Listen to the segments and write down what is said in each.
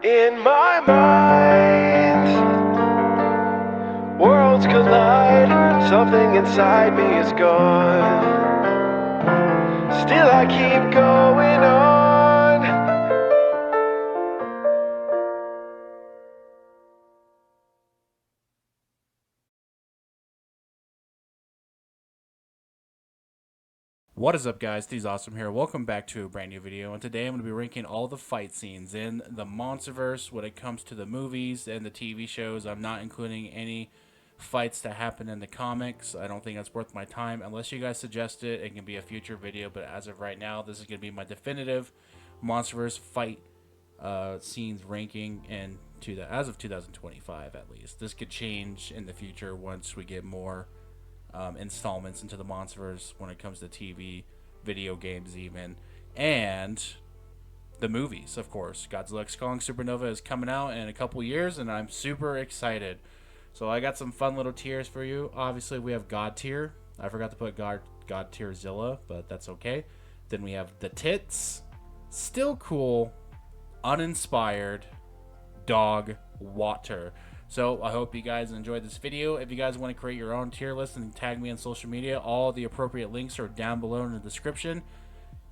In my mind, worlds collide. Something inside me is gone. Still I keep going on. What is up, guys? THESAWSOME here. Welcome back to a brand new video, and today I'm going to be ranking all the fight scenes in the MONSTERVERSE when it comes to the movies and the TV shows. I'm not including any fights that happen in the comics. I don't think that's worth my time. Unless you guys suggest it, it can be a future video, but as of right now, this is going to be my definitive MONSTERVERSE fight scenes ranking as of 2025 at least. This could change in the future once we get more installments into the MONSTERVERSE when it comes to TV, video games even, and the movies, of course. Godzilla X Kong Supernova is coming out in a couple years, and I'm super excited. So I got some fun little tiers for you. Obviously, we have God tier. I forgot to put God tier Zilla, but that's okay. Then we have the tits. Still cool. Uninspired. Dog water. So I hope you guys enjoyed this video. If you guys want to create your own tier list and tag me on social media, all the appropriate links are down below in the description.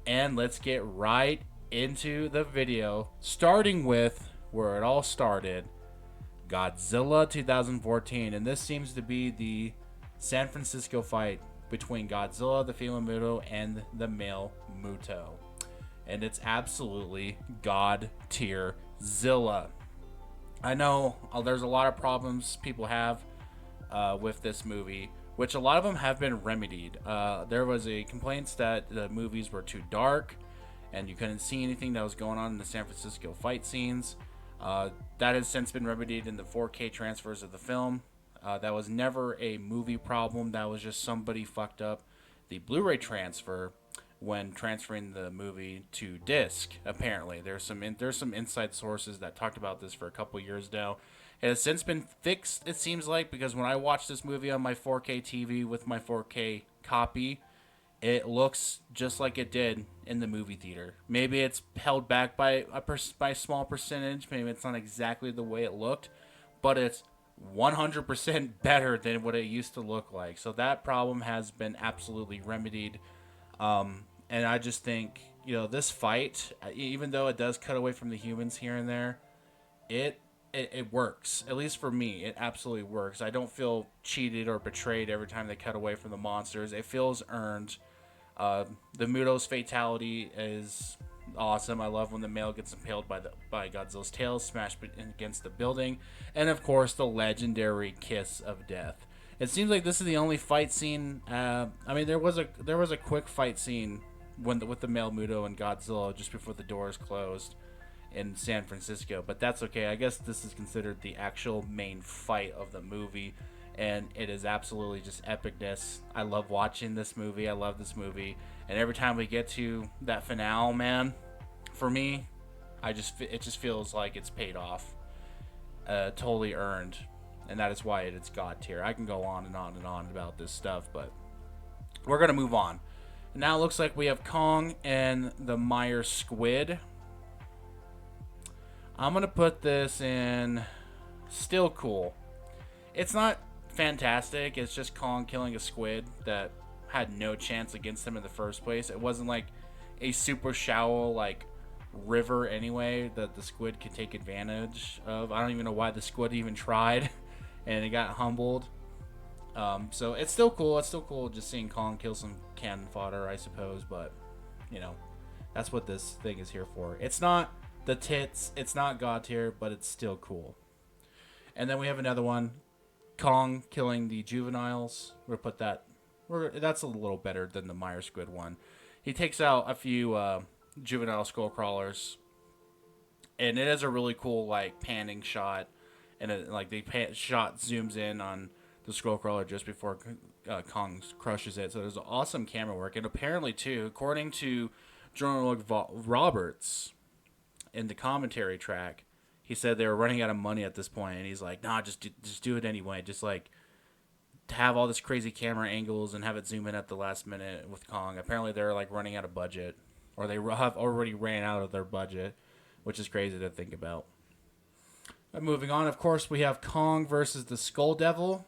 And let's get right into the video, starting with where it all started, Godzilla 2014. And this seems to be the San Francisco fight between Godzilla, the female Muto, and the male Muto. And it's absolutely God tier Zilla. I know there's a lot of problems people have with this movie, which a lot of them have been remedied. There was a complaints that the movies were too dark and you couldn't see anything that was going on in the San Francisco fight scenes. That has since been remedied in the 4K transfers of the film. That was never a movie problem. That was just somebody fucked up the Blu-ray transfer when transferring the movie to disc. Apparently there's some inside sources that talked about this for a couple years now. It has since been fixed, it seems like, because when I watched this movie on my 4K TV with my 4K copy, it looks just like it did in the movie theater. Maybe it's held back by a small percentage, maybe it's not exactly the way it looked, but it's 100% better than what it used to look like. So that problem has been absolutely remedied. And I just think, this fight, even though it does cut away from the humans here and there, it works. At least for me, it absolutely works. I don't feel cheated or betrayed every time they cut away from the monsters. It feels earned. The Muto's fatality is awesome. I love when the male gets impaled by Godzilla's tail, smashed against the building, and of course the legendary kiss of death. It seems like this is the only fight scene. I mean, there was a quick fight scene with the male Muto and Godzilla just before the doors closed in San Francisco, but that's okay. I guess this is considered the actual main fight of the movie, and it is absolutely just epicness. I love watching this movie. I love this movie, and every time we get to that finale, man, for me, it just feels like it's paid off, totally earned. And that is why it's God tier. I can go on and on and on about this stuff, but we're going to move on. Now it looks like we have Kong and the Meyer Squid. I'm going to put this in still cool. It's not fantastic. It's just Kong killing a squid that had no chance against him in the first place. It wasn't like a super shallow, river anyway that the squid could take advantage of. I don't even know why the squid even tried. And it got humbled. So it's still cool. It's still cool just seeing Kong kill some cannon fodder, I suppose. But, that's what this thing is here for. It's not the tits. It's not God tier, but it's still cool. And then we have another one. Kong killing the juveniles. We'll put that. That's a little better than the Meyer Squid one. He takes out a few juvenile skull crawlers. And it is a really cool, panning shot. And shot zooms in on the Skullcrawler just before Kong crushes it. So there's awesome camera work. And apparently, too, according to Journal Roberts in the commentary track, he said they were running out of money at this point. And he's like, nah, just do it anyway. Just, to have all this crazy camera angles and have it zoom in at the last minute with Kong. Apparently, they're, running out of budget. Or they have already ran out of their budget, which is crazy to think about. Moving on, of course, we have Kong versus the Skull Devil.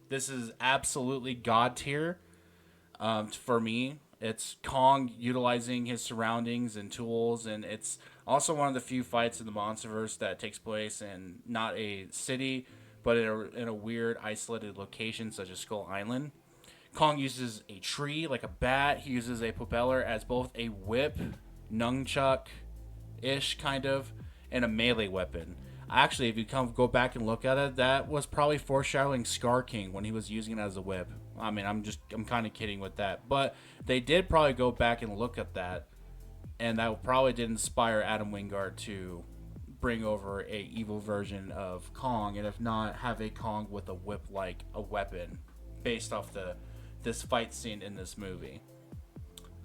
This is absolutely god tier for me. It's Kong utilizing his surroundings and tools, and it's also one of the few fights in the MONSTERVERSE that takes place in not a city, but in a weird isolated location such as Skull Island. Kong uses a tree like a bat. He uses a propeller as both a whip, nunchuck-ish kind of, and a melee weapon. Actually, if you go back and look at it, that was probably foreshadowing Scar King when he was using it as a whip. I mean, I'm kind of kidding with that, but they did probably go back and look at that, and that probably did inspire Adam Wingard to bring over a evil version of Kong, and if not, have a Kong with a whip like a weapon, based off this fight scene in this movie.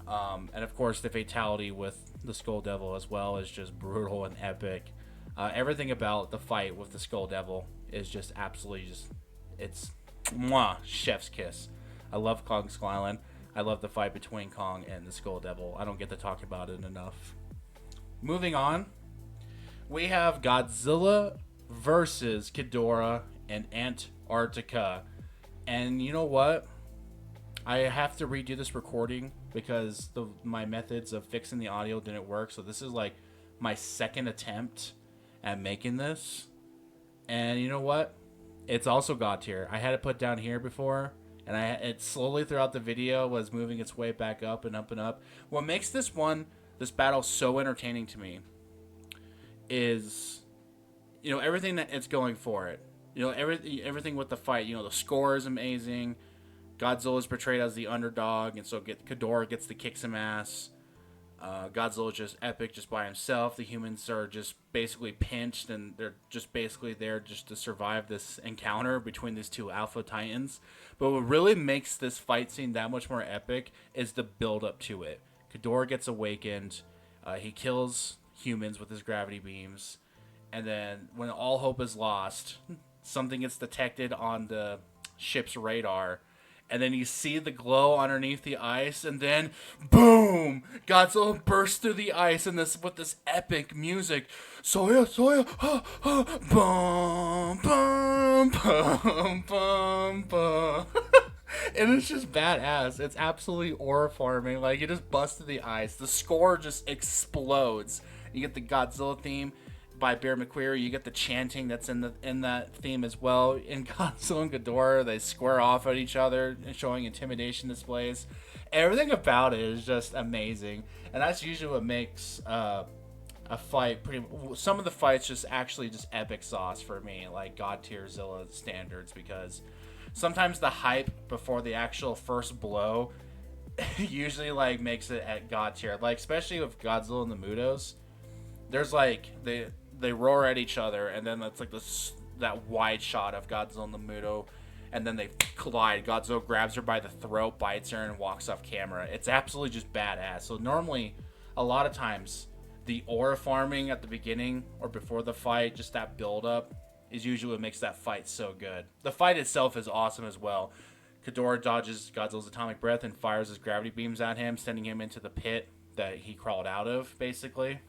And of course, the fatality with the Skull Devil as well is just brutal and epic. Everything about the fight with the Skull Devil is just absolutely it's mwah, chef's kiss. I love Kong Skull Island. I love the fight between Kong and the Skull Devil. I don't get to talk about it enough. Moving on, we have Godzilla versus Ghidorah in Antarctica. And you know what? I have to redo this recording because my methods of fixing the audio didn't work. So this is like my second attempt at making this. And you know what? It's also god tier. I had it put down here before, and it slowly throughout the video was moving its way back up and up and up. What makes this battle so entertaining to me is, everything that it's going for it. Everything with the fight. The score is amazing. Godzilla is portrayed as the underdog, and so Ghidorah gets to kick some ass. Godzilla is just epic just by himself. The humans are just basically pinched, and they're just basically there just to survive this encounter between these two alpha titans. But what really makes this fight scene that much more epic is the build up to it. Ghidorah gets awakened. He kills humans with his gravity beams. And then when all hope is lost, something gets detected on the ship's radar. And then you see the glow underneath the ice, and then boom! Godzilla bursts through the ice with this epic music. Soya, soya, ha, ha, bum, bum, bum, bum, bum. And it's just badass. It's absolutely aura-farming. Like, you just bust through the ice. The score just explodes. You get the Godzilla theme by Bear McQuarrie. You get the chanting that's in that theme as well. In Godzilla and Ghidorah, they square off at each other, showing intimidation displays. Everything about it is just amazing, and that's usually what makes a fight some of the fights just epic sauce for me, like god tier Zilla standards, because sometimes the hype before the actual first blow usually like makes it at god tier. Like, especially with Godzilla and the Mutos, there's like they roar at each other, and then that's like that wide shot of Godzilla and the Muto, and then they collide. Godzilla grabs her by the throat, bites her, and walks off camera. It's absolutely just badass. So normally, a lot of times, the aura farming at the beginning or before the fight, just that build up, is usually what makes that fight so good. The fight itself is awesome as well. Ghidorah dodges Godzilla's atomic breath and fires his gravity beams at him, sending him into the pit that he crawled out of, basically.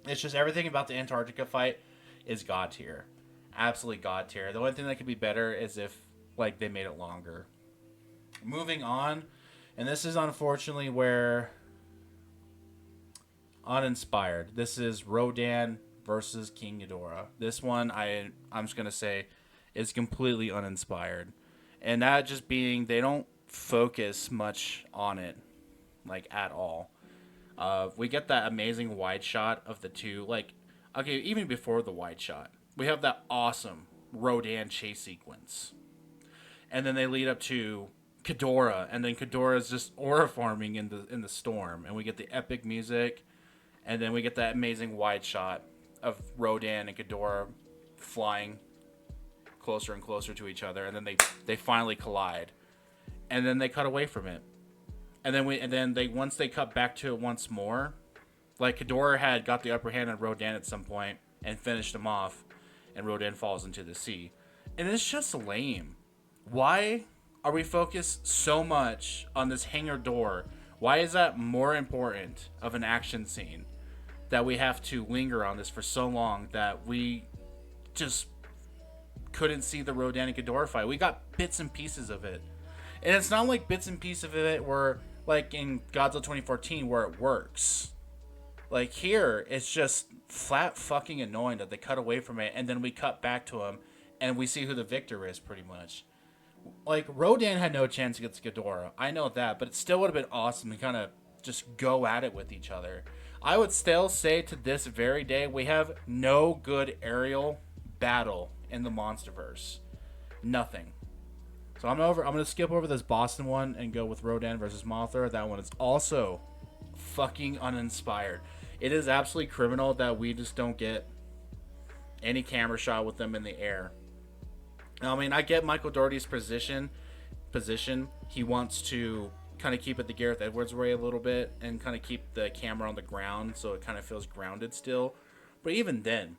It's just everything about the Antarctica fight is god tier. Absolutely god tier. The only thing that could be better is if like they made it longer. Moving on, and this is unfortunately where uninspired. This is Rodan versus King Ghidorah. This one I'm just gonna say is completely uninspired. And that just being they don't focus much on it, like at all. We get that amazing wide shot of the two. Like, okay, even before the wide shot, we have that awesome Rodan chase sequence. And then they lead up to Ghidorah, and then Ghidorah is just aura farming in the storm, and we get the epic music, and then we get that amazing wide shot of Rodan and Ghidorah flying closer and closer to each other, and then they finally collide, and then they cut away from it. And then once they cut back to it once more, like Ghidorah had got the upper hand on Rodan at some point and finished him off, and Rodan falls into the sea. And it's just lame. Why are we focused so much on this hangar door? Why is that more important of an action scene that we have to linger on this for so long that we just couldn't see the Rodan and Ghidorah fight. We got bits and pieces of it. And it's not like bits and pieces of it where, like in Godzilla 2014, where it works. Like here, it's just flat fucking annoying that they cut away from it, and then we cut back to him, and we see who the victor is, pretty much. Like, Rodan had no chance against Ghidorah. I know that, but it still would have been awesome to kind of just go at it with each other. I would still say to this very day, we have no good aerial battle in the MONSTERVERSE. Nothing. So I'm going to skip over this Boston one and go with Rodan versus Mothra. That one is also fucking uninspired. It is absolutely criminal that we just don't get any camera shot with them in the air. I mean, I get Michael Dougherty's position. He wants to kind of keep it the Gareth Edwards way a little bit and kind of keep the camera on the ground so it kind of feels grounded still. But even then,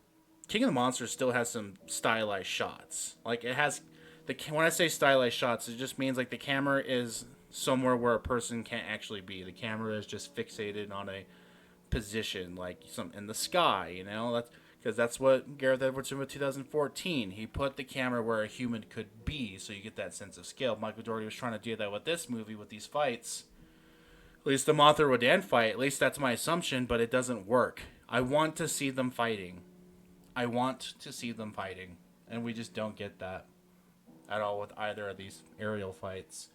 King of the Monsters still has some stylized shots. Like, it has when I say stylized shots, it just means like the camera is somewhere where a person can't actually be. The camera is just fixated on a position, like some in the sky, you know. That's because that's what Gareth Edwards did with 2014. He put the camera where a human could be, so you get that sense of scale. Michael Dougherty was trying to do that with this movie, with these fights. At least the Mothra Rodan fight. At least that's my assumption, but it doesn't work. I want to see them fighting. And we just don't get that at all with either of these aerial fights.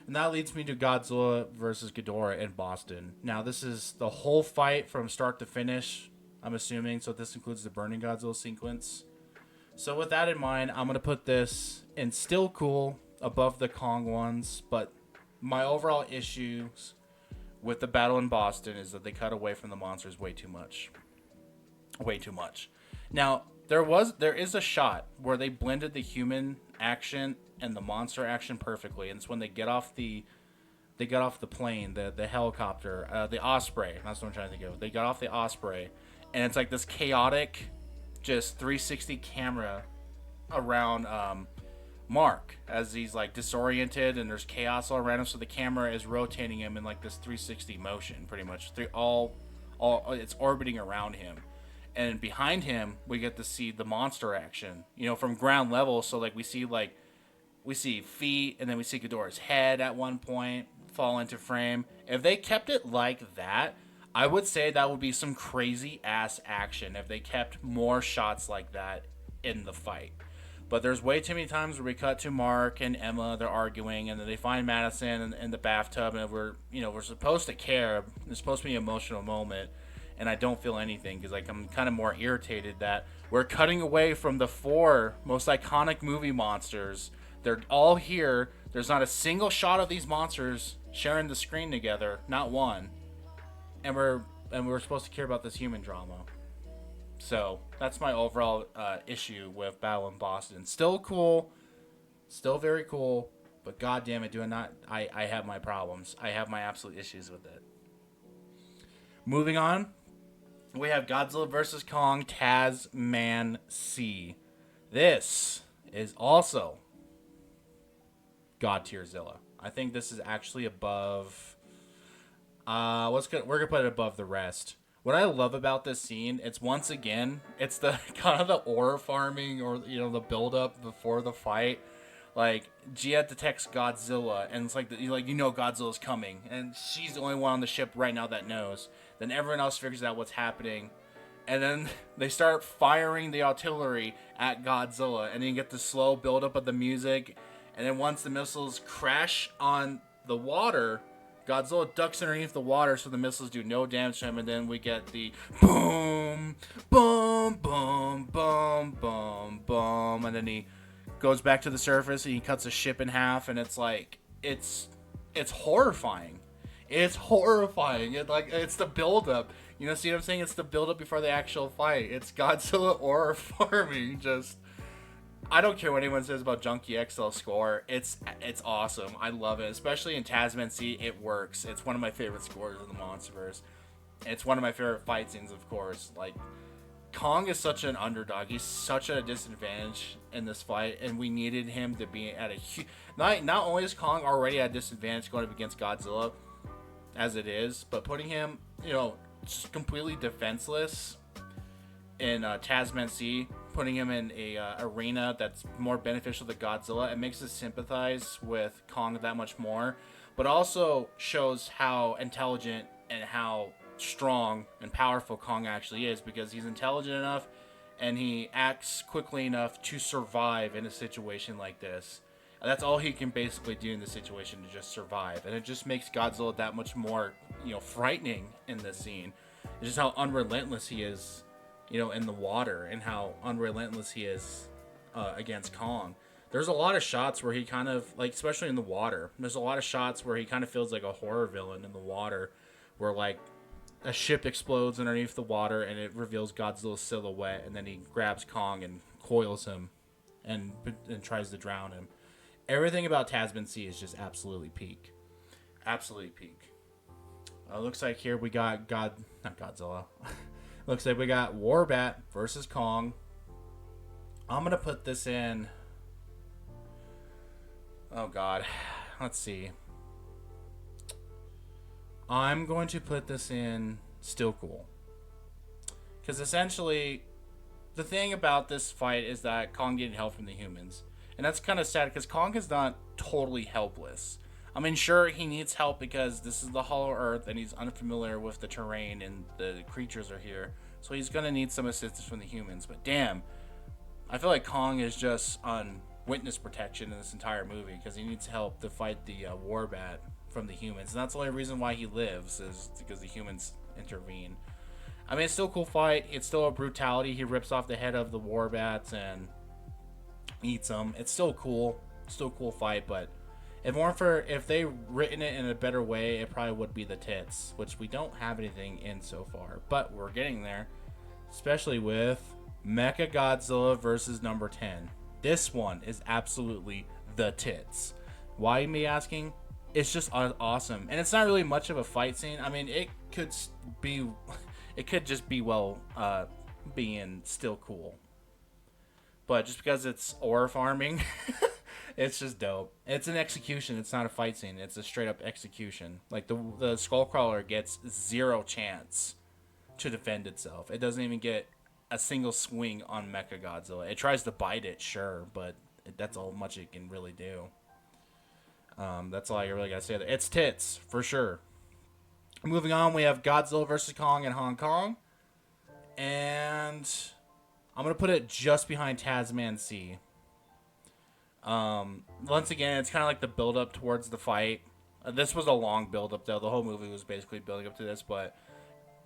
And that leads me to Godzilla versus Ghidorah in Boston. Now, this is the whole fight from start to finish, I'm assuming. So this includes the Burning Godzilla sequence. So with that in mind, I'm going to put this in still cool above the Kong ones. But my overall issues with the battle in Boston is that they cut away from the monsters way too much. Way too much. Now, there is a shot where they blended the human action and the monster action perfectly, and it's when they get off the plane, the helicopter, the Osprey. That's what I'm trying to think of. They got off the Osprey, and it's like this chaotic, just 360 camera around Mark as he's like disoriented, and there's chaos all around him. So the camera is rotating him in like this 360 motion, pretty much. All it's orbiting around him. And behind him, we get to see the monster action, you know, from ground level. So like we see feet, and then we see Ghidorah's head at one point fall into frame. If they kept it like that, I would say that would be some crazy ass action if they kept more shots like that in the fight. But there's way too many times where we cut to Mark and Emma, they're arguing, and then they find Madison in the bathtub, and we're supposed to care. It's supposed to be an emotional moment. And I don't feel anything because like I'm kind of more irritated that we're cutting away from the 4 most iconic movie monsters. They're all here. There's not a single shot of these monsters sharing the screen together, not one. And we're supposed to care about this human drama. So that's my overall issue with Battle in Boston. Still cool, still very cool, but goddamn it, I have my problems. I have my absolute issues with it. Moving on. We have Godzilla vs. Kong Tasman Sea. This is also God tierzilla. I think this is actually above. We're gonna put it above the rest. What I love about this scene, it's once again, it's the kind of the ore farming, or the build up before the fight. Like, Gia detects Godzilla, and it's like, Godzilla's coming, and she's the only one on the ship right now that knows. Then everyone else figures out what's happening, and then they start firing the artillery at Godzilla, and then you get the slow buildup of the music, and then once the missiles crash on the water, Godzilla ducks underneath the water so the missiles do no damage to him, and then we get the boom, boom, boom, boom, boom, boom, and then he goes back to the surface and he cuts the ship in half, and it's like it's horrifying. It's horrifying. It's the buildup. See what I'm saying? It's the buildup before the actual fight. It's Godzilla ore farming. Just, I don't care what anyone says about Junkie XL score. It's awesome. I love it, especially in Tasman Sea. It works. It's one of my favorite scores in the MONSTERVERSE. It's one of my favorite fight scenes, of course. Like, Kong is such an underdog. He's such at a disadvantage in this fight, and we needed him to be at a huge... Not only is Kong already at a disadvantage going up against Godzilla, as it is, but putting him, just completely defenseless in Tasman Sea putting him in a arena that's more beneficial to Godzilla. It makes us sympathize with Kong that much more, but also shows how intelligent and how strong and powerful Kong actually is, because he's intelligent enough and he acts quickly enough to survive in a situation like this. And that's all he can basically do in the situation, to just survive, and it just makes Godzilla that much more, frightening in this scene. It's just how unrelentless he is, in the water, and how unrelentless he is against Kong. There's a lot of shots where he kind of, like, especially in the water, there's a lot of shots where he kind of feels like a horror villain in the water, where, like, a ship explodes underneath the water and it reveals Godzilla's silhouette, and then he grabs Kong and coils him and tries to drown him. Everything about Tasman Sea is just absolutely peak. Absolutely peak. Looks like here we got not Godzilla. Looks like we got Warbat versus Kong. I'm going to put this in... Oh, God. Let's see. I'm going to put this in Still Cool. Because essentially, the thing about this fight is that Kong needed help from the humans. And that's kind of sad, because Kong is not totally helpless. I mean, sure, he needs help because this is the Hollow Earth and he's unfamiliar with the terrain and the creatures are here. So he's going to need some assistance from the humans. But damn, I feel like Kong is just on witness protection in this entire movie, because he needs help to fight the Warbat from the humans. And that's the only reason why he lives, is because the humans intervene. I mean, it's still a cool fight. It's still a brutality. He rips off the head of the Warbats and eats them. It's still cool. Still a cool fight, but if they written it in a better way, it probably would be the tits, which we don't have anything in so far, but we're getting there, especially with Mechagodzilla versus number 10. This one is absolutely the tits. Why, me asking? It's just awesome, and it's not really much of a fight scene. I mean, it could just be being still cool, but just because it's ore farming, it's just dope. It's an execution. It's not a fight scene. It's a straight up execution. Like, the Skullcrawler gets zero chance to defend itself. It doesn't even get a single swing on Mechagodzilla. It tries to bite it, sure, but that's all much it can really do. That's all I really gotta say there. It's tits, for sure. Moving on, we have Godzilla vs. Kong in Hong Kong. And I'm going to put it just behind Tasman Sea. Once again, it's kind of like the build-up towards the fight. This was a long build-up, though. The whole movie was basically building up to this, but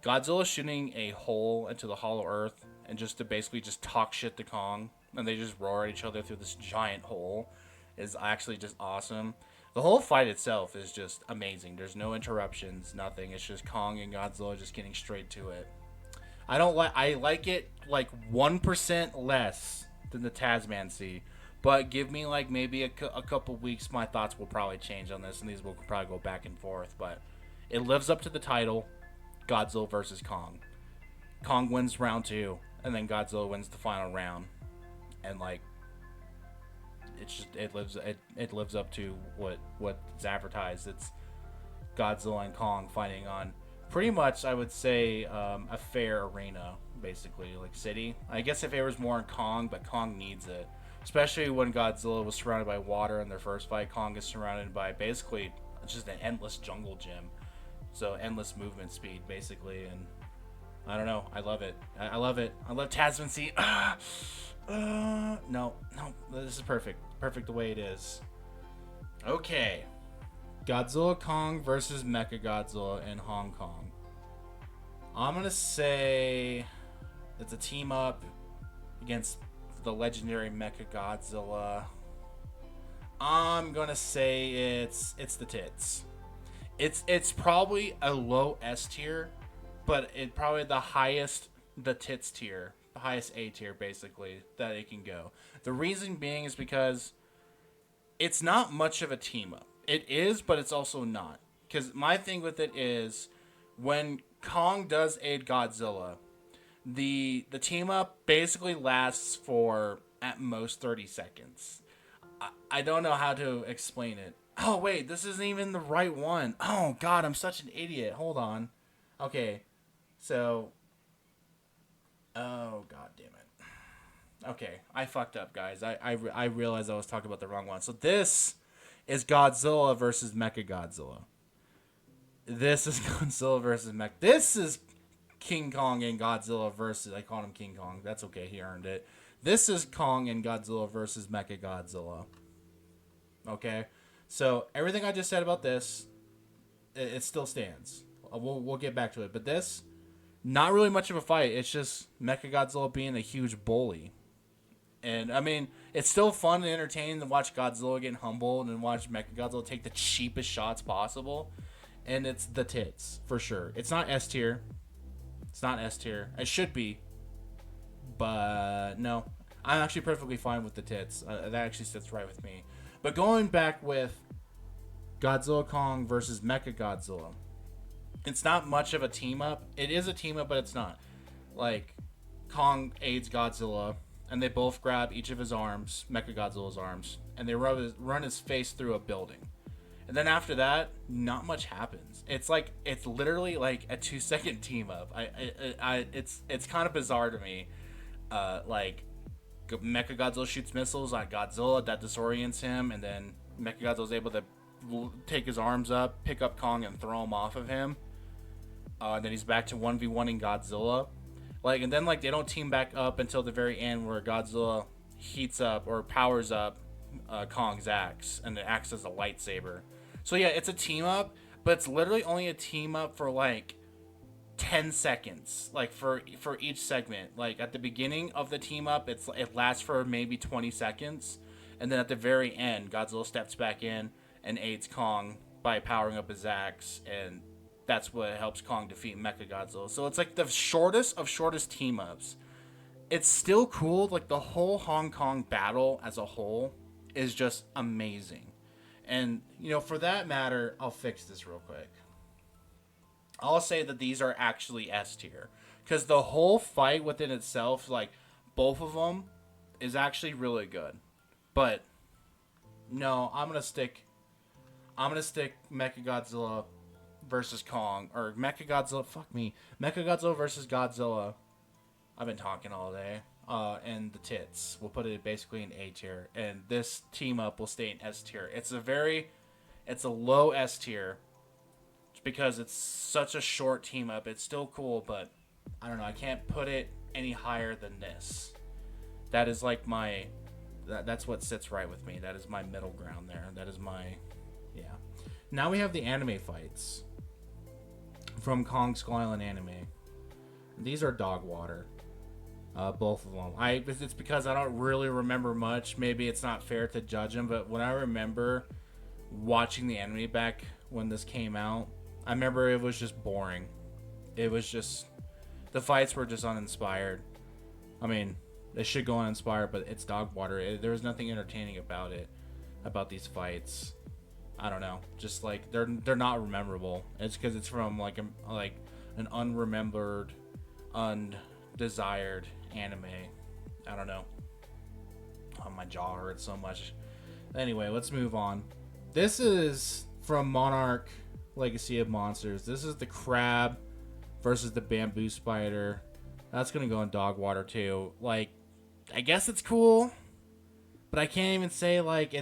Godzilla shooting a hole into the Hollow Earth and just to basically just talk shit to Kong, and they just roar at each other through this giant hole, is actually just awesome. The whole fight itself is just amazing. There's no interruptions, nothing. It's just Kong and Godzilla just getting straight to it. I like it like 1% less than the Tasman Sea, but give me like maybe a couple weeks, my thoughts will probably change on this, and these will probably go back and forth. But it lives up to the title, Godzilla versus Kong. Kong wins round 2, and then Godzilla wins the final round, and like, it lives up to what's advertised. It's Godzilla and Kong fighting on pretty much, I would say, a fair arena, basically, like city. I guess if it was more in Kong, but Kong needs it, especially when Godzilla was surrounded by water in their first fight. Kong is surrounded by basically just an endless jungle gym, so endless movement speed, basically. And I don't know, I love it. I love it. I love Tasman Sea. No, this is perfect the way it is. Okay, Godzilla Kong versus Mechagodzilla in Hong Kong. I'm gonna say it's a team up against the legendary Mechagodzilla. I'm gonna say it's the tits. It's probably a low S tier, but it probably the tits tier, the highest A tier basically that it can go. The reason being is because it's not much of a team up. It is, but it's also not. Because my thing with it is, when Kong does aid Godzilla, the team up basically lasts for at most 30 seconds. I don't know how to explain it. Oh wait, this isn't even the right one. Oh god, I'm such an idiot. Hold on. Okay, so, oh god damn it. Okay, I fucked up, guys. I realized I was talking about the wrong one. So this is Godzilla versus Mechagodzilla. This is Godzilla versus Mech. This is King Kong and Godzilla versus. I called him King Kong. That's okay. He earned it. This is Kong and Godzilla versus Mechagodzilla. Okay, so everything I just said about this, it still stands. We'll get back to it, but this, not really much of a fight. It's just Mechagodzilla being a huge bully. And I mean, it's still fun and entertaining to watch Godzilla get humbled and watch Mechagodzilla take the cheapest shots possible. And it's the tits, for sure. It's not S tier. It's not S tier. It should be. But no. I'm actually perfectly fine with the tits. That actually sits right with me. But going back with Godzilla Kong versus Mechagodzilla, it's not much of a team up. It is a team up, but it's not. Like, Kong aids Godzilla, and they both grab each of his arms, Mechagodzilla's arms, and they run his face through a building. And then after that, not much happens. It's literally like a 2-second team up. It's kind of bizarre to me. Like, Mechagodzilla shoots missiles at Godzilla that disorients him, and then Mechagodzilla's able to take his arms up, pick up Kong, and throw him off of him. And then he's back to 1v1ing Godzilla. Like, and then, like, they don't team back up until the very end where Godzilla heats up or powers up Kong's axe, and it acts as a lightsaber. So yeah, it's a team up, but it's literally only a team up for like 10 seconds, like for each segment. Like at the beginning of the team up, it lasts for maybe 20 seconds, and then at the very end, Godzilla steps back in and aids Kong by powering up his axe, and that's what helps Kong defeat Mechagodzilla. So it's like the shortest of shortest team ups. It's still cool. Like the whole Hong Kong battle as a whole is just amazing. And, you know, for that matter, I'll fix this real quick. I'll say that these are actually S tier. Because the whole fight within itself, like, both of them, is actually really good. But, no, I'm going to stick Mechagodzilla versus Kong. Or Mechagodzilla versus Godzilla. I've been talking all day. And the tits. We'll put it basically in A tier. And this team up will stay in S tier. It's a low S tier. Because it's such a short team up. It's still cool, but I don't know. I can't put it any higher than this. That is like that's what sits right with me. That is my middle ground there. That is my, yeah. Now we have the anime fights. From Kong Skull Island anime. These are dog water. Both of them. It's because I don't really remember much. Maybe it's not fair to judge them, but when I remember watching the anime back when this came out, I remember it was just boring. It was just, the fights were just uninspired. I mean, they should go uninspired, but it's dog water. There was nothing entertaining about it, about these fights. I don't know. Just like they're not memorable. It's because it's from like an unremembered, undesired anime. I don't know. Oh, my jaw hurts so much. Anyway, let's move on. This is from Monarch Legacy of Monsters. This is the crab versus the bamboo spider. That's gonna go in dog water too. Like, I guess it's cool, but I can't even say like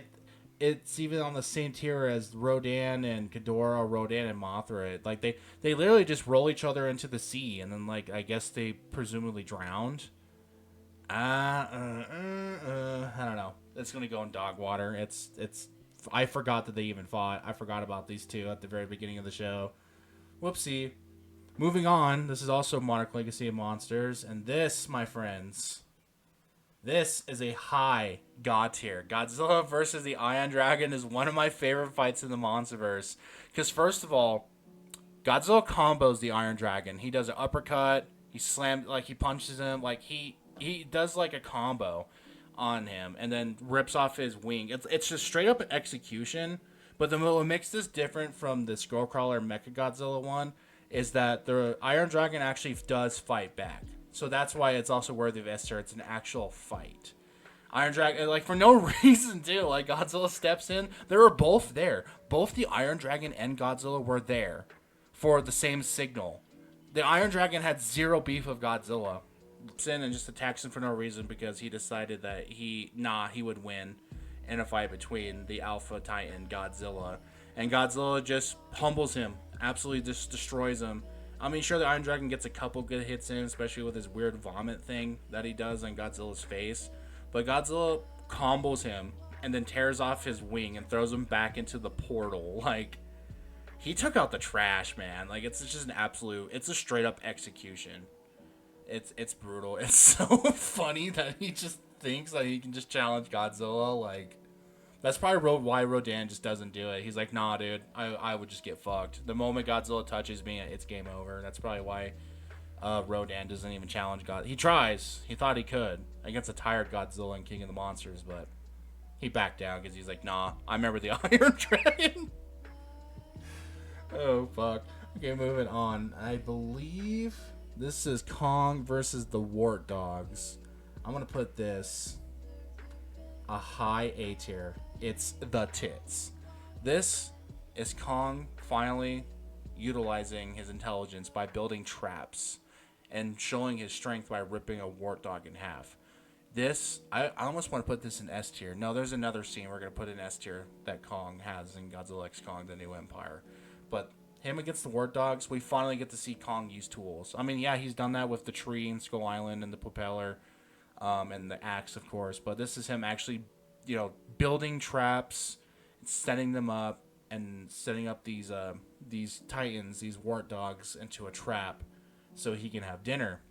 it's even on the same tier as Rodan and Ghidorah, Rodan and Mothra. Like they literally just roll each other into the sea, and then like I guess they presumably drowned. I don't know. It's gonna go in dog water. It's. I forgot that they even fought. I forgot about these two at the very beginning of the show. Whoopsie. Moving on. This is also Monarch Legacy of Monsters, and this, my friends, this is a high God tier. Godzilla versus the Iron Dragon is one of my favorite fights in the MONSTERVERSE. Because first of all, Godzilla combos the Iron Dragon. He does an uppercut. He punches him. Like he does like a combo on him, and then rips off his wing. It's just straight up execution. But what makes this different from the Skullcrawler Mechagodzilla one is that the Iron Dragon actually does fight back. So that's why it's also worthy of S tier. It's an actual fight. Iron Dragon, like, for no reason, too. Like, Godzilla steps in. They were both there. Both the Iron Dragon and Godzilla were there for the same signal. The Iron Dragon had zero beef with Godzilla. swoops in and just attacks him for no reason because he decided that he would win in a fight between the Alpha Titan Godzilla, and Godzilla just humbles him, absolutely just destroys him. I mean, sure, the Iron Dragon gets a couple good hits in, especially with his weird vomit thing that he does on Godzilla's face, but Godzilla combos him and then tears off his wing and throws him back into the portal. Like, he took out the trash, man. Like, it's just an absolute, it's a straight up execution. It's brutal. It's so funny that he just thinks that he can just challenge Godzilla. Like, that's probably why Rodan just doesn't do it. He's like, nah, dude, I would just get fucked. The moment Godzilla touches me, it's game over. That's probably why Rodan doesn't even challenge God. He tries. He thought he could against a tired Godzilla and King of the Monsters, but he backed down because he's like, nah, I remember the Iron Dragon. Oh, fuck. Okay, moving on. I believe this is Kong versus the Wart Dogs. I'm going to put this a high A tier. It's the tits. This is Kong finally utilizing his intelligence by building traps and showing his strength by ripping a Wart Dog in half. This, I almost want to put this in S tier. No, there's another scene we're going to put in S tier that Kong has in Godzilla X Kong, The New Empire. But him against the Wart Dogs, we finally get to see Kong use tools. I mean, yeah, he's done that with the tree and Skull Island and the propeller and the axe, of course. But this is him actually, building traps, setting them up, and setting up these titans, these Wart Dogs, into a trap so he can have dinner.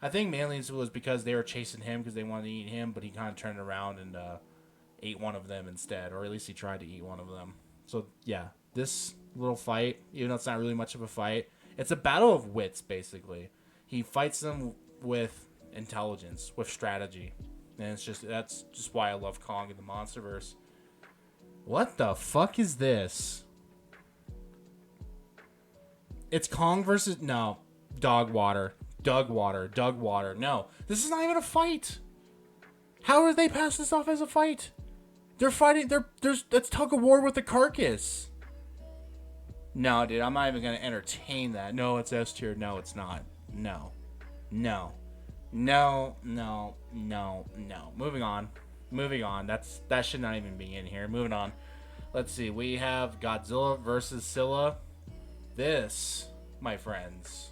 I think mainly it was because they were chasing him because they wanted to eat him, but he kind of turned around and ate one of them instead, or at least he tried to eat one of them. So, yeah, this little fight, even though it's not really much of a fight, it's a battle of wits, basically. He fights them with intelligence, with strategy, and that's just why I love Kong in the MONSTERVERSE. What the fuck is this? It's Kong versus Dog water. No, this is not even a fight. How did they pass this off as a fight? They're fighting. That's tug of war with the carcass. No, dude, I'm not even gonna entertain that. No, it's S tier. No, it's not. No. Moving on. That should not even be in here. Moving on. Let's see. We have Godzilla versus Scylla. This, my friends,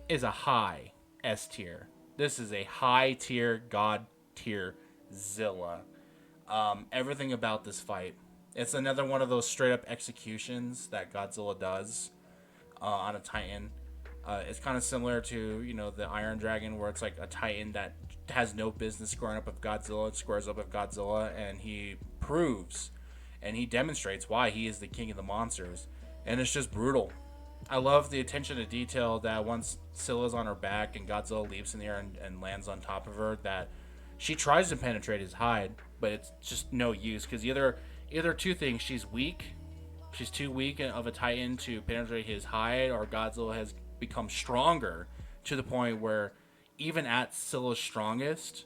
is a high S tier. This is a high tier, God tier Zilla. Everything about this fight. It's another one of those straight up executions that Godzilla does on a Titan. It's kind of similar to, the Iron Dragon, where it's like a Titan that has no business squaring up with Godzilla. It squares up with Godzilla, and he proves and he demonstrates why he is the king of the monsters. And it's just brutal. I love the attention to detail that once Scylla's on her back and Godzilla leaps in the air and lands on top of her, that she tries to penetrate his hide, but it's just no use, because either two things: she's too weak of a Titan to penetrate his hide, or Godzilla has become stronger to the point where even at Scylla's strongest,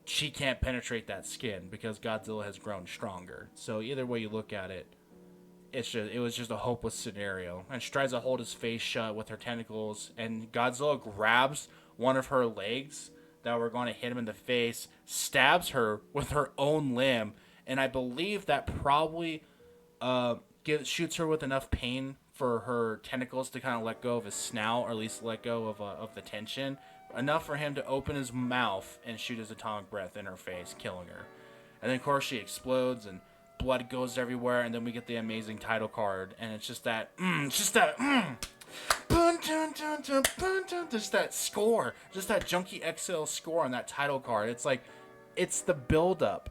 she can't penetrate that skin because Godzilla has grown stronger. So either way you look at it, it was just a hopeless scenario. And she tries to hold his face shut with her tentacles, and Godzilla grabs one of her legs that were going to hit him in the face, stabs her with her own limb, and I believe that probably shoots her with enough pain for her tentacles to kind of let go of his snout, or at least let go of the tension, enough for him to open his mouth and shoot his atomic breath in her face, killing her. And then of course she explodes and blood goes everywhere, and then we get the amazing title card, and it's just that just that score, just that Junkie XL score on that title card. It's like, it's the build up.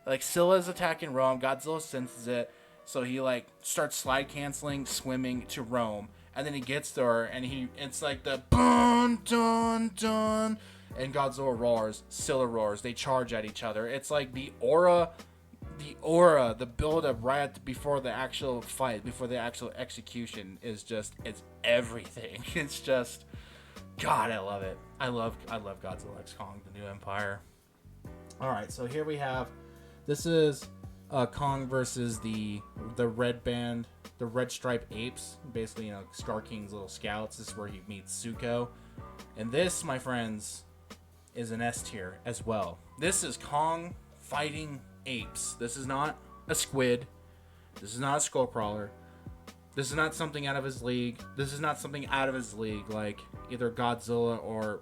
Like, Scylla's attacking Rome, Godzilla senses it, so he like starts slide canceling, swimming to Rome, and then he gets there, and it's like the dun dun dun, and Godzilla roars, Scylla roars, they charge at each other. It's like the aura, the build up right before the actual fight, before the actual execution is just, it's everything. It's just, God, I love it. I love Godzilla X Kong, The New Empire. All right, so here we have, this is Kong versus the red stripe apes, basically, Scar King's little scouts. This is where he meets Zuko. And this, my friends, is an S tier as well. This is Kong fighting apes. This is not a squid. This is not a skull crawler. This is not something out of his league. This is not something out of his league like either Godzilla or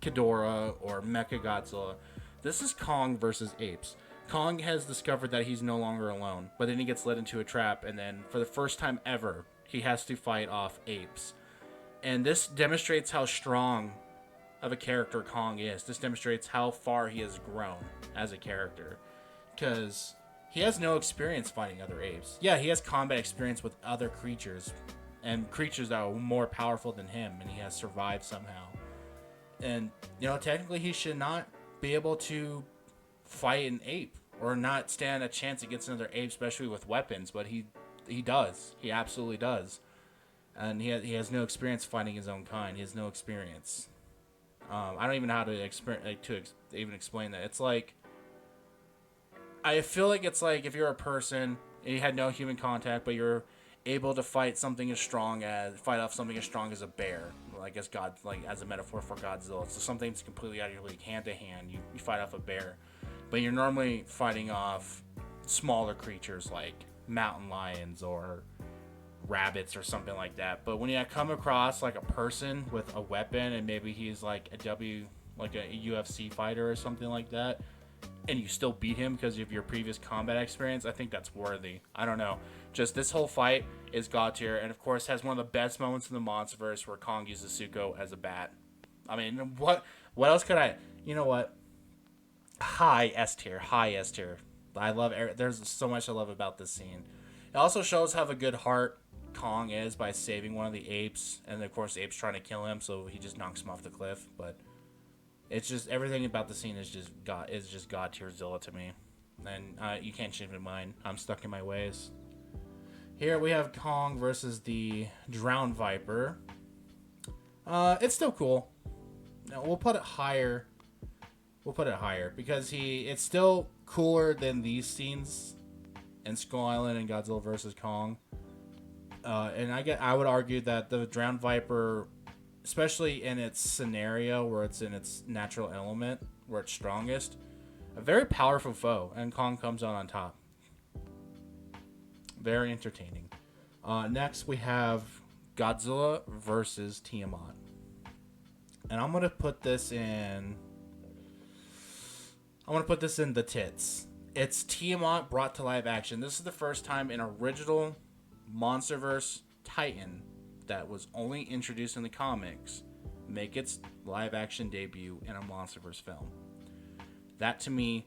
Ghidorah or Mechagodzilla. This is Kong versus apes. Kong has discovered that he's no longer alone, but then he gets led into a trap, and then for the first time ever, he has to fight off apes. And this demonstrates how strong of a character Kong is. This demonstrates how far he has grown as a character, because he has no experience fighting other apes. Yeah, he has combat experience with other creatures, and creatures that are more powerful than him, and he has survived somehow. And, you know, technically he should not be able to fight an ape, or not stand a chance against another ape, especially with weapons, but he does. He absolutely does. And he has no experience fighting his own kind. He has no experience. I don't even know how to even explain that. It's like, I feel like it's like if you're a person and you had no human contact, but you're able to fight off something as strong as a bear, like as a metaphor for Godzilla. So something that's completely out of your league, hand to hand, you fight off a bear, but you're normally fighting off smaller creatures like mountain lions or rabbits or something like that. But when you come across like a person with a weapon, and maybe he's like a UFC fighter or something like that, and you still beat him because of your previous combat experience, I think that's worthy. I don't know. Just this whole fight is god tier, and of course has one of the best moments in the MONSTERVERSE where Kong uses Zuko as a bat. I mean, what else could I? You know what? High S tier. I love. There's so much I love about this scene. It also shows how a good heart Kong is by saving one of the apes, and of course the ape's trying to kill him, so he just knocks him off the cliff. But it's just everything about the scene is just god tier Zilla to me, and you can't change my mind. I'm stuck in my ways. Here we have Kong versus the Drowned Viper. It's still cool. No, we'll put it higher. Because it's still cooler than these scenes in Skull Island and Godzilla vs. Kong. And I would argue that the Drowned Viper, especially in its scenario where it's in its natural element, where it's strongest, a very powerful foe, and Kong comes out on top. Very entertaining. Next we have Godzilla versus Tiamat. And I'm going to put this in the tits. It's Tiamat brought to live action. This is the first time an original MONSTERVERSE Titan that was only introduced in the comics make its live action debut in a MONSTERVERSE film. That to me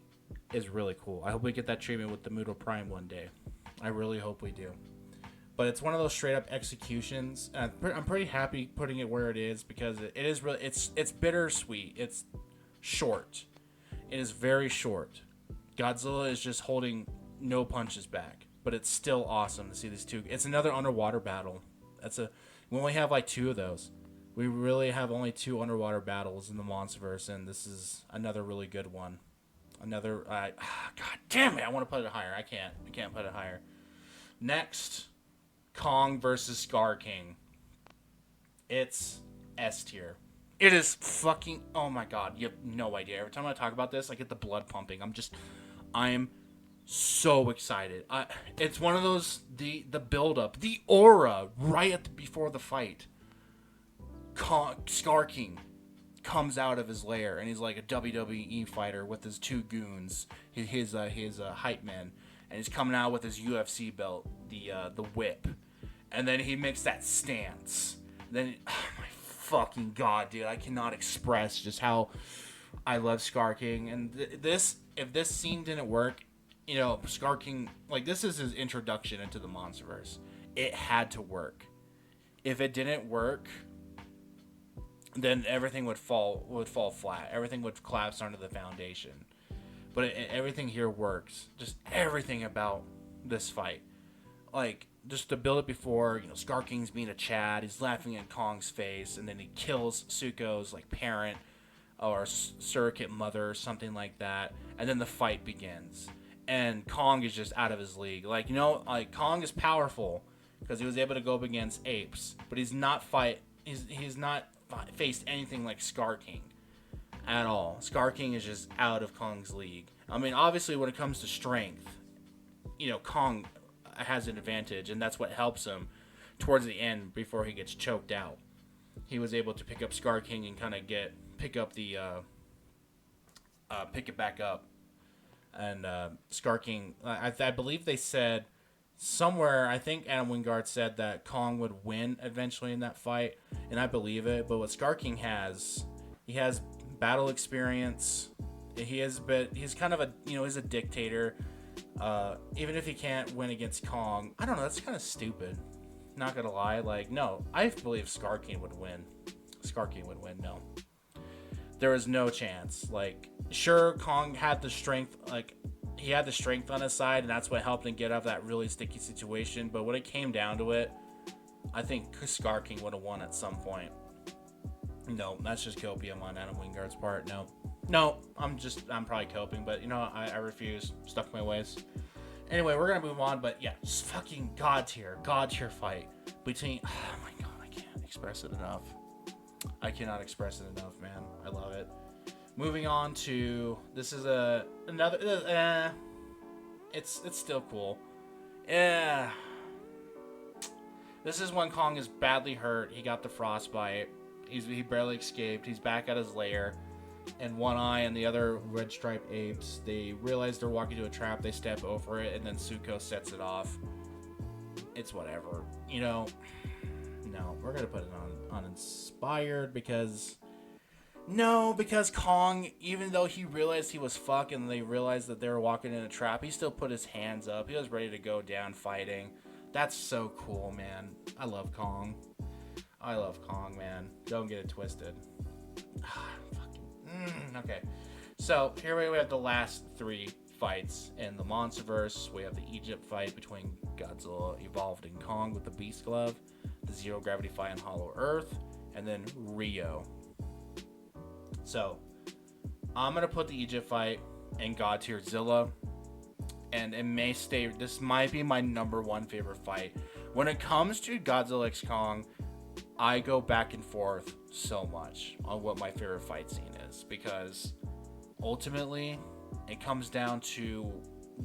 is really cool. I hope we get that treatment with the Muto Prime one day. I really hope we do. But it's one of those straight up executions. I'm pretty happy putting it where it is, because it is really it's bittersweet. It's short. It is very short. Godzilla is just holding no punches back, but it's still awesome to see these two. It's another underwater battle. We only have like 2 of those. We really have only 2 underwater battles in the MONSTERVERSE, and this is another really good one. God damn it! I want to put it higher. I can't put it higher. Next, Kong versus Scar King. It's S tier. It is fucking, oh my god, you have no idea. Every time I talk about this, I get the blood pumping. I'm so excited. It's one of those, the build up, the aura right before the fight. Scar King comes out of his lair, and he's like a WWE fighter with his 2 goons, his hype men, and he's coming out with his UFC belt, the whip, and then he makes that stance. Then, oh my fucking god, dude, I cannot express just how I love Scar King. And if this scene didn't work, you know, Scar King, like, this is his introduction into the MONSTERVERSE. It had to work. If it didn't work, then everything would fall flat. Everything would collapse under the foundation. But everything here works. Just everything about this fight. Like, just to build it before, you know, Scar King's being a Chad. He's laughing in Kong's face, and then he kills Zuko's, like, parent or surrogate mother or something like that. And then the fight begins. And Kong is just out of his league. Like, you know, like, Kong is powerful because he was able to go up against apes. But he's not faced anything like Scar King at all. Scar King is just out of Kong's league. I mean, obviously, when it comes to strength, Kong has an advantage, and that's what helps him towards the end before he gets choked out. He was able to pick up Scar King and kind of pick it back up. And Scar King, I believe they said somewhere, I think Adam Wingard said that Kong would win eventually in that fight, and I believe it. But what Scar King has, he has battle experience. He's kind of he's a dictator. Even if he can't win against Kong, I don't know, that's kind of stupid. Not gonna lie, no, I believe Scar King would win. No. There was no chance. Sure, Kong had the strength, he had the strength on his side, and that's what helped him get out of that really sticky situation. But when it came down to it, I think Scar King would have won at some point. No, that's just copium on Adam Wingard's part. No, I'm probably coping, but I refuse. Stuck in my ways. Anyway, we're gonna move on, but yeah, just fucking god tier fight between. Oh my god, I can't express it enough. I cannot express it enough, man. I love it. Moving on to this is another. It's still cool. Yeah. This is when Kong is badly hurt. He got the frostbite. He barely escaped. He's back at his lair. And One Eye and the other red striped apes, they realize they're walking to a trap. They step over it, and then Zuko sets it off. It's whatever. No, we're going to put it on uninspired because Kong, even though he realized he was fucked and they realized that they were walking in a trap, he still put his hands up. He was ready to go down fighting. That's so cool, man. I love Kong, man. Don't get it twisted. Okay, so here we have the last three fights in the MONSTERVERSE. We have the Egypt fight between Godzilla evolved in Kong with the Beast Glove, the Zero Gravity fight on Hollow Earth, and then Rio. So I'm gonna put the Egypt fight in God tier Zilla, and it may stay. This might be my number one favorite fight. When it comes to Godzilla x Kong, I go back and forth so much on what my favorite fight scene is, because ultimately it comes down to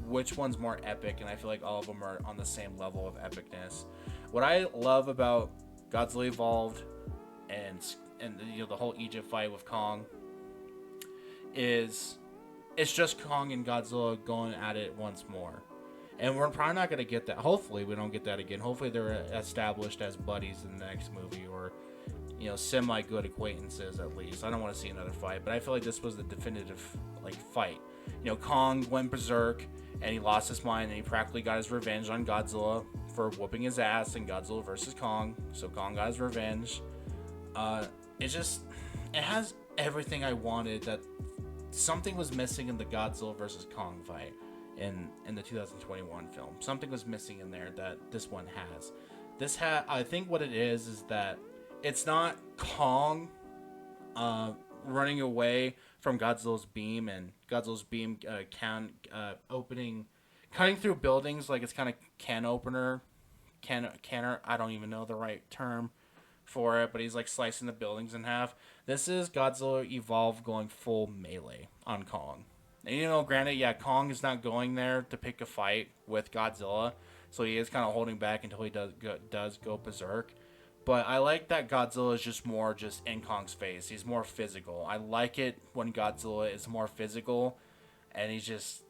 which one's more epic, and I feel like all of them are on the same level of epicness. What I love about Godzilla Evolved and the whole Egypt fight with Kong is it's just Kong and Godzilla going at it once more. And we're probably not going to get that. Hopefully we don't get that again. Hopefully they're established as buddies in the next movie, or semi-good acquaintances at least. I don't want to see another fight, but I feel like this was the definitive fight. Kong went berserk and he lost his mind, and he practically got his revenge on Godzilla for whooping his ass in Godzilla versus Kong. So Kong got his revenge. It has everything I wanted. That something was missing in the Godzilla versus Kong fight in the 2021 film. Something was missing in there that this one has. I think what it is that it's not Kong running away from Godzilla's beam, and Godzilla's beam cutting through buildings like it's kind of canner. I don't even know the right term for it, but he's slicing the buildings in half. This is Godzilla Evolved going full melee on Kong. And granted, Kong is not going there to pick a fight with Godzilla, so he is kind of holding back until he does go berserk. But I like that Godzilla is just more in Kong's face. He's more physical. I like it when Godzilla is more physical, and he's just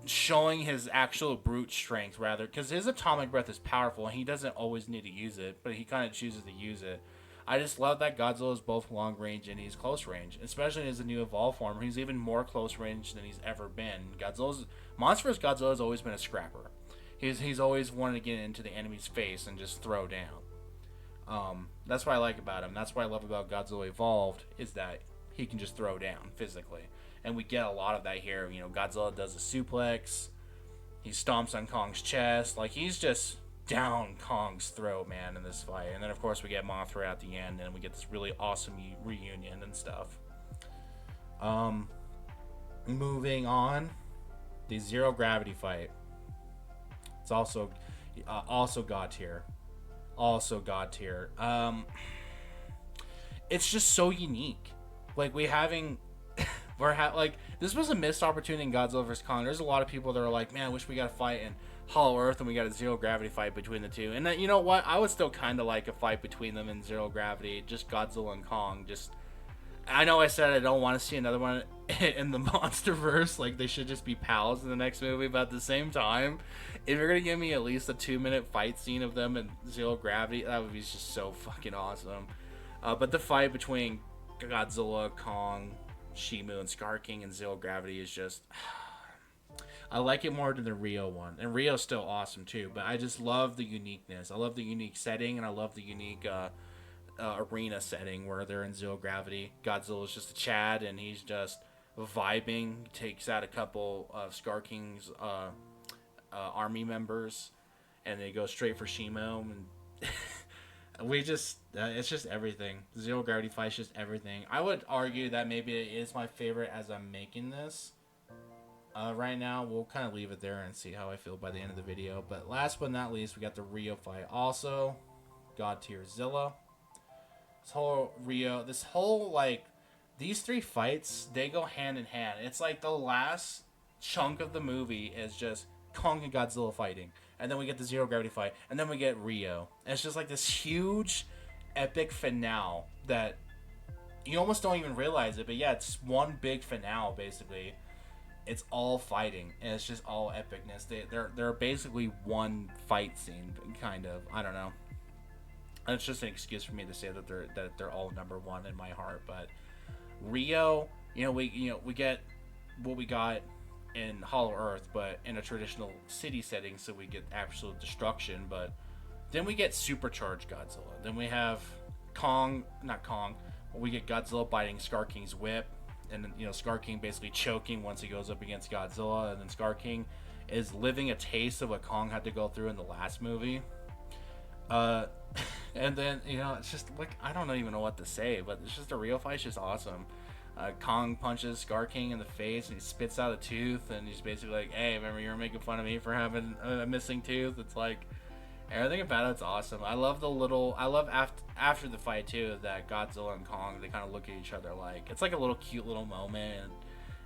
showing his actual brute strength, rather, because his atomic breath is powerful, and he doesn't always need to use it, but he kind of chooses to use it. I just love that Godzilla is both long range and he's close range, especially as a new evolved form. He's even more close range than he's ever been. MONSTERVERSE Godzilla has always been a scrapper. He's always wanted to get into the enemy's face and just throw down. That's what I like about him. That's what I love about Godzilla Evolved, is that he can just throw down physically, and we get a lot of that here. Godzilla does a suplex, he stomps on Kong's chest, he's just down Kong's throat, man, in this fight. And then of course we get Mothra at the end, and we get this really awesome reunion and stuff. Moving on, the Zero Gravity fight. It's also God tier. it's just so unique. Like like this was a missed opportunity in Godzilla vs Kong. There's a lot of people that are like, man, I wish we got a fight in Hollow Earth and we got a zero gravity fight between the two. And then, you know what? I would still kind of like a fight between them in zero gravity, just Godzilla and Kong. Just, I know I said I don't want to see another one in the MonsterVerse. Like, they should just be pals in the next movie. But at the same time, if you're gonna give me at least a 2-minute fight scene of them in zero gravity, that would be just so fucking awesome. But the fight between Godzilla, Kong, Shimu, and Scar King in zero gravity is just, I like it more than the Rio one, and Rio's still awesome too, but I just love the uniqueness. I love the unique setting, and I love the unique arena setting where they're in zero gravity. Godzilla's just a Chad, and he's just vibing, takes out a couple of Scar King's army members, and they go straight for Shimo, and we just it's just everything. Zero gravity fight's just everything. I would argue that maybe it is my favorite as I'm making this. Right now, we'll kind of leave it there and see how I feel by the end of the video. But last but not least, we got the Rio fight. Also, God tier Zilla. This whole, like, these three fights, they go hand in hand. It's like the last chunk of the movie is just Kong and Godzilla fighting. And then we get the zero gravity fight. And then we get Rio. And it's just like this huge, epic finale that you almost don't even realize it. But yeah, it's one big finale, basically. It's all fighting, and it's just all epicness. They're basically one fight scene, kind of. I don't know. It's just an excuse for me to say that they're all number one in my heart. But Rio, we get what we got in Hollow Earth, but in a traditional city setting, so we get absolute destruction. But then we get supercharged Godzilla. Then we have we get Godzilla biting Scar King's whip. And then, Scar King basically choking once he goes up against Godzilla. And then Scar King is living a taste of what Kong had to go through in the last movie. And then, it's just, like, I don't even know what to say. But it's just a real fight. It's just awesome. Kong punches Scar King in the face. And he spits out a tooth. And he's basically like, hey, remember you were making fun of me for having a missing tooth? It's like, everything about it's awesome. I love after the fight too, that Godzilla and Kong, they kind of look at each other like, it's like a little cute little moment,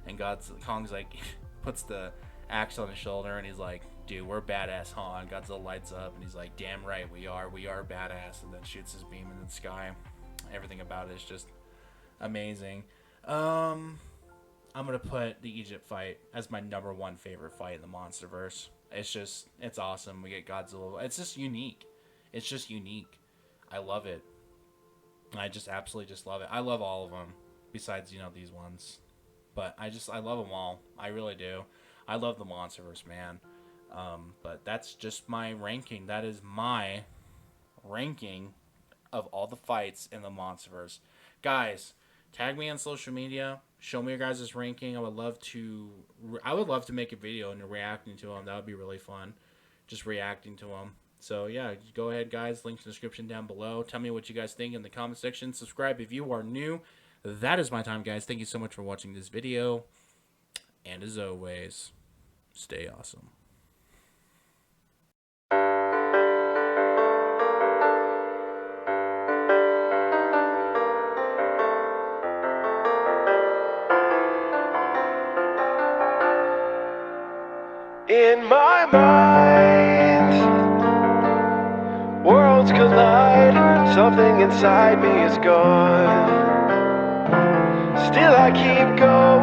and Kong's like, puts the axe on his shoulder, and he's like, dude, we're badass, huh? And Godzilla lights up, and he's like, damn right, we are badass, and then shoots his beam in the sky. Everything about it is just amazing. I'm gonna put the Egypt fight as my #1 favorite fight in the MonsterVerse. It's awesome. We get Godzilla. It's just unique. I love it. I just absolutely just love it. I love all of them, besides, these ones. But I love them all. I really do. I love the MonsterVerse, man. But that's just my ranking. That is my ranking of all the fights in the MonsterVerse. Guys, tag me on social media. Show me your guys' ranking. I would love to make a video and reacting to them. That would be really fun. Just reacting to them. So yeah, go ahead, guys. Links in the description down below. Tell me what you guys think in the comment section. Subscribe if you are new. That is my time, guys. Thank you so much for watching this video. And as always, stay awesome. In my mind, worlds collide. Something inside me is gone. Still I keep going.